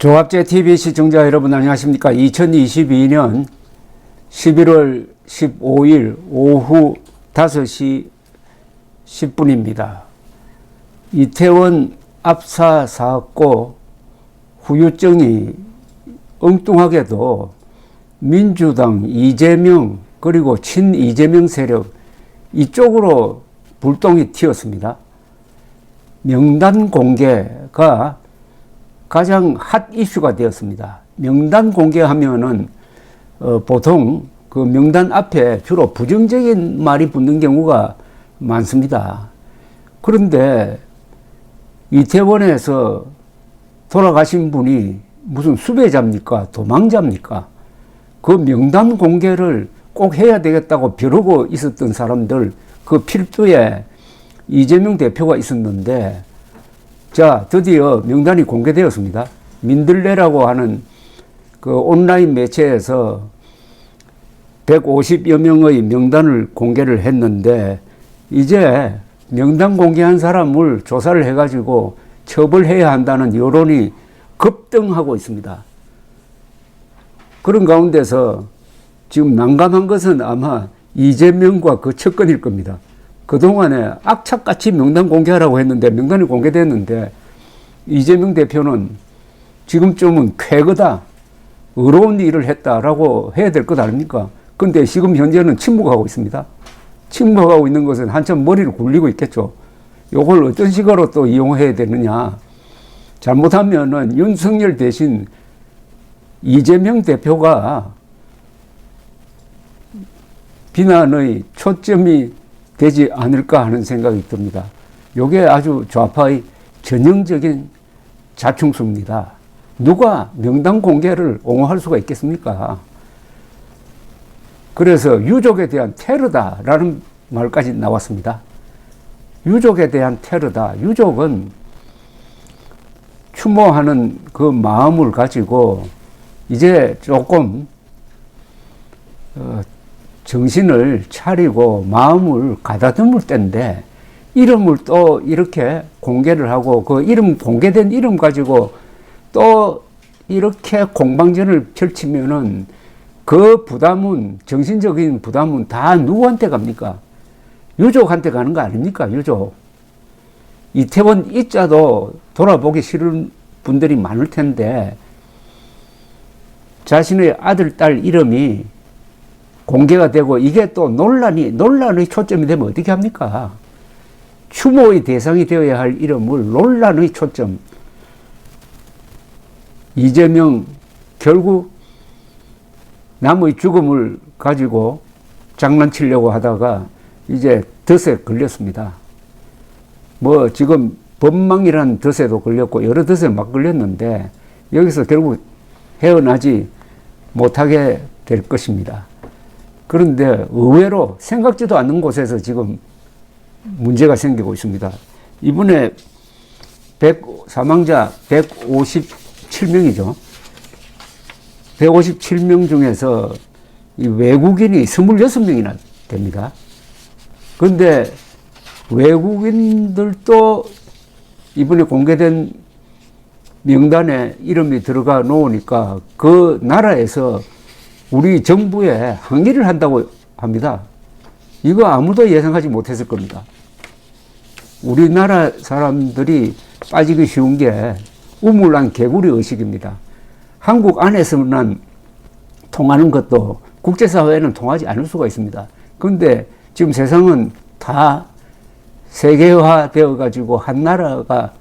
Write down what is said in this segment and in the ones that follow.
조갑제 TV 시청자 여러분 안녕하십니까? 2022년 11월 15일 오후 5시 10분입니다. 이태원 압사 사고 후유증이 엉뚱하게도 민주당 이재명 그리고 친이재명 세력 이쪽으로 불똥이 튀었습니다. 명단 공개가 가장 핫 이슈가 되었습니다. 명단 공개하면은 보통 그 명단 앞에 주로 부정적인 말이 붙는 경우가 많습니다. 그런데 이태원에서 돌아가신 분이 무슨 수배자입니까? 도망자입니까? 그 명단 공개를 꼭 해야 되겠다고 벼르고 있었던 사람들 그 필두에 이재명 대표가 있었는데 자, 드디어 명단이 공개되었습니다. 민들레라고 하는 그 온라인 매체에서 150여 명의 명단을 공개를 했는데 이제 명단 공개한 사람을 조사를 해가지고 처벌해야 한다는 여론이 급등하고 있습니다. 그런 가운데서 지금 난감한 것은 아마 이재명과 그 측근일 겁니다. 그동안에 악착같이 명단 공개하라고 했는데 명단이 공개됐는데 이재명 대표는 지금쯤은 쾌거다, 의로운 일을 했다라고 해야 될 것 아닙니까? 근데 지금 현재는 침묵하고 있습니다. 침묵하고 있는 것은 한참 머리를 굴리고 있겠죠. 이걸 어떤 식으로 또 이용해야 되느냐. 잘못하면은 윤석열 대신 이재명 대표가 비난의 초점이 되지 않을까 하는 생각이 듭니다. 이게 아주 좌파의 전형적인 자충수입니다. 누가 명단 공개를 옹호할 수가 있겠습니까? 그래서 유족에 대한 테러다라는 말까지 나왔습니다. 유족에 대한 테러다. 유족은 추모하는 그 마음을 가지고 이제 조금 정신을 차리고 마음을 가다듬을 때인데 이름을 또 이렇게 공개를 하고 그 이름 공개된 이름 가지고 또 이렇게 공방전을 펼치면은 그 부담은 정신적인 부담은 다 누구한테 갑니까? 유족한테 가는 거 아닙니까? 유족. 이태원 이자도 돌아보기 싫은 분들이 많을 텐데 자신의 아들, 딸 이름이 공개가 되고 이게 또 논란의 초점이 되면 어떻게 합니까? 추모의 대상이 되어야 할 이름을 논란의 초점. 이재명 결국 남의 죽음을 가지고 장난치려고 하다가 이제 덫에 걸렸습니다. 뭐 지금 법망이라는 덫에도 걸렸고 여러 덫에 막 걸렸는데 여기서 결국 헤어나지 못하게 될 것입니다. 그런데 의외로 생각지도 않는 곳에서 지금 문제가 생기고 있습니다. 이번에 사망자 157명이죠. 157명 중에서 이 외국인이 26명이나 됩니다. 그런데 외국인들도 이번에 공개된 명단에 이름이 들어가 놓으니까 그 나라에서 우리 정부에 항의를 한다고 합니다. 이거 아무도 예상하지 못했을 겁니다. 우리나라 사람들이 빠지기 쉬운 게 우물안 개구리 의식입니다. 한국 안에서만 통하는 것도 국제사회는 통하지 않을 수가 있습니다. 그런데 지금 세상은 다 세계화 되어가지고 한 나라가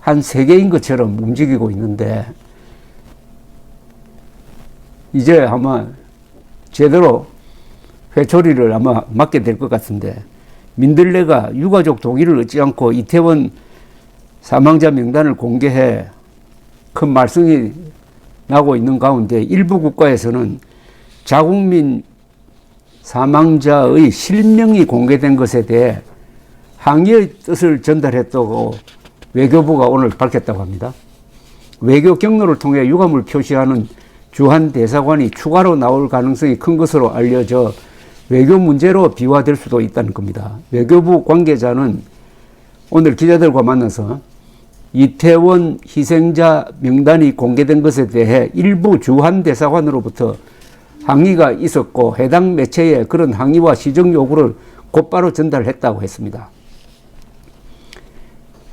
한 세계인 것처럼 움직이고 있는데 이제 아마 제대로 회초리를 아마 맞게 될 것 같은데 민들레가 유가족 동의를 얻지 않고 이태원 사망자 명단을 공개해 큰 말썽이 나고 있는 가운데 일부 국가에서는 자국민 사망자의 실명이 공개된 것에 대해 항의의 뜻을 전달했다고 외교부가 오늘 밝혔다고 합니다. 외교 경로를 통해 유감을 표시하는 주한 대사관이 추가로 나올 가능성이 큰 것으로 알려져 외교 문제로 비화될 수도 있다는 겁니다. 외교부 관계자는 오늘 기자들과 만나서 이태원 희생자 명단이 공개된 것에 대해 일부 주한 대사관으로부터 항의가 있었고 해당 매체에 그런 항의와 시정 요구를 곧바로 전달했다고 했습니다.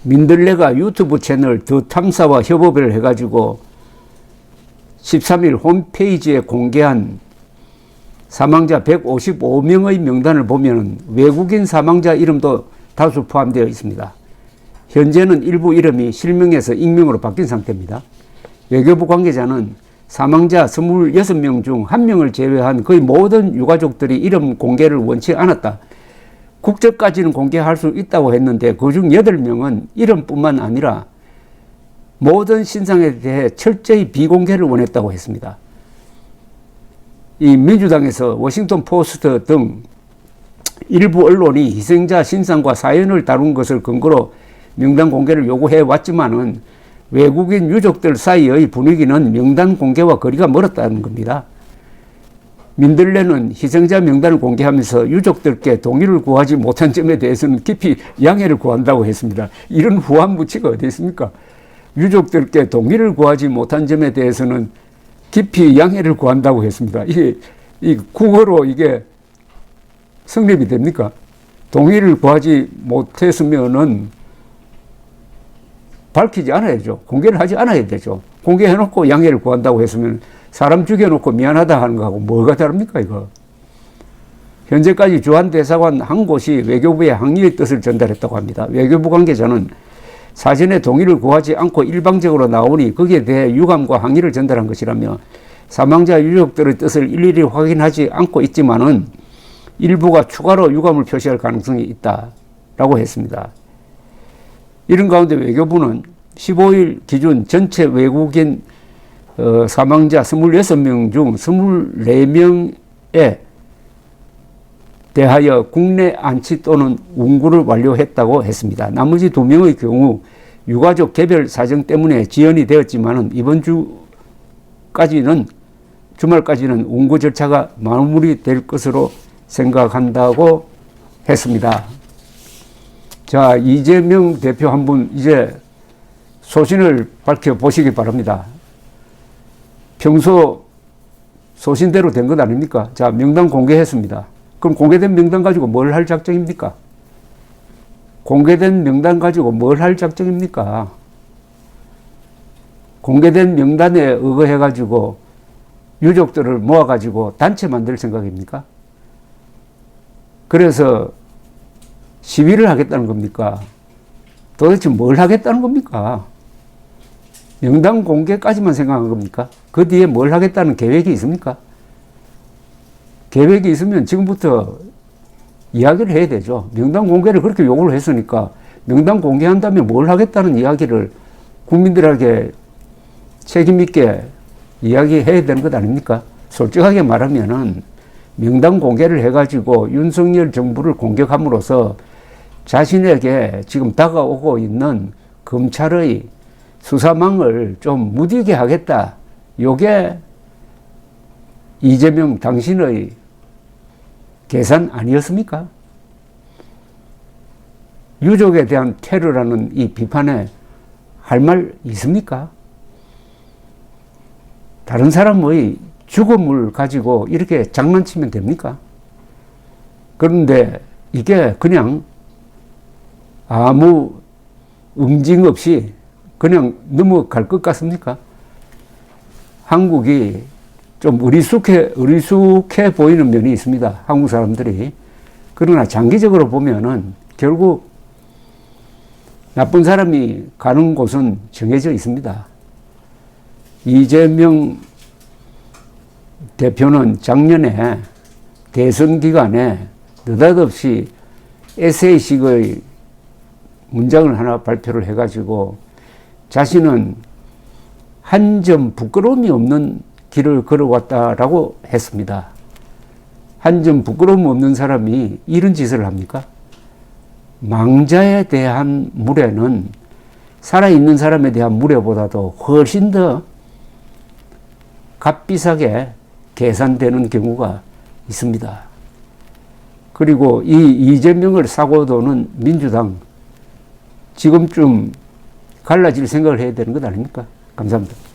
민들레가 유튜브 채널 더 탐사와 협업을 해가지고 13일 홈페이지에 공개한 사망자 155명의 명단을 보면 외국인 사망자 이름도 다수 포함되어 있습니다. 현재는 일부 이름이 실명에서 익명으로 바뀐 상태입니다. 외교부 관계자는 사망자 26명 중 1명을 제외한 거의 모든 유가족들이 이름 공개를 원치 않았다. 국적까지는 공개할 수 있다고 했는데 그중 8명은 이름뿐만 아니라 모든 신상에 대해 철저히 비공개를 원했다고 했습니다. 이 민주당에서 워싱턴 포스트 등 일부 언론이 희생자 신상과 사연을 다룬 것을 근거로 명단 공개를 요구해 왔지만은 외국인 유족들 사이의 분위기는 명단 공개와 거리가 멀었다는 겁니다. 민들레는 희생자 명단을 공개하면서 유족들께 동의를 구하지 못한 점에 대해서는 깊이 양해를 구한다고 했습니다. 이런 후한 무치가 어디 있습니까? 유족들께 동의를 구하지 못한 점에 대해서는 깊이 양해를 구한다고 했습니다. 이 국어로 이게 성립이 됩니까? 동의를 구하지 못했으면은 밝히지 않아야죠. 공개를 하지 않아야 되죠. 공개해놓고 양해를 구한다고 했으면 사람 죽여놓고 미안하다 하는 거하고 뭐가 다릅니까, 이거? 현재까지 주한 대사관 한 곳이 외교부에 항의의 뜻을 전달했다고 합니다. 외교부 관계자는 사전에 동의를 구하지 않고 일방적으로 나오니 거기에 대해 유감과 항의를 전달한 것이라며 사망자 유족들의 뜻을 일일이 확인하지 않고 있지만은 일부가 추가로 유감을 표시할 가능성이 있다라고 했습니다. 이런 가운데 외교부는 15일 기준 전체 외국인 사망자 26명 중 24명에 대하여 국내 안치 또는 운구를 완료했다고 했습니다. 나머지 2명의 경우 유가족 개별 사정 때문에 지연이 되었지만 이번 주말까지는 운구 절차가 마무리될 것으로 생각한다고 했습니다. 자, 이재명 대표 한 분 이제 소신을 밝혀보시기 바랍니다. 평소 소신대로 된 것 아닙니까? 자, 명단 공개했습니다. 그럼 공개된 명단 가지고 뭘 할 작정입니까? 공개된 명단 가지고 뭘 할 작정입니까? 공개된 명단에 의거해가지고 유족들을 모아가지고 단체 만들 생각입니까? 그래서 시위를 하겠다는 겁니까? 도대체 뭘 하겠다는 겁니까? 명단 공개까지만 생각한 겁니까? 그 뒤에 뭘 하겠다는 계획이 있습니까? 계획이 있으면 지금부터 이야기를 해야 되죠. 명단 공개를 그렇게 요구를 했으니까 명단 공개한다면 뭘 하겠다는 이야기를 국민들에게 책임있게 이야기해야 되는 것 아닙니까? 솔직하게 말하면은 명단 공개를 해가지고 윤석열 정부를 공격함으로써 자신에게 지금 다가오고 있는 검찰의 수사망을 좀 무디게 하겠다. 요게 이재명 당신의 계산 아니었습니까? 유족에 대한 테러라는 이 비판에 할 말 있습니까? 다른 사람의 죽음을 가지고 이렇게 장난치면 됩니까? 그런데 이게 그냥 아무 응징 없이 그냥 넘어갈 것 같습니까? 한국이 좀 어리숙해 보이는 면이 있습니다. 한국 사람들이. 그러나 장기적으로 보면은 결국 나쁜 사람이 가는 곳은 정해져 있습니다. 이재명 대표는 작년에 대선 기간에 느닷없이 에세이식의 문장을 하나 발표를 해가지고 자신은 한 점 부끄러움이 없는 길을 걸어왔다라고 했습니다. 한 점 부끄러움 없는 사람이 이런 짓을 합니까? 망자에 대한 무례는 살아있는 사람에 대한 무례보다도 훨씬 더 값비싸게 계산되는 경우가 있습니다. 그리고 이 이재명을 사고 도는 민주당 지금쯤 갈라질 생각을 해야 되는 것 아닙니까? 감사합니다.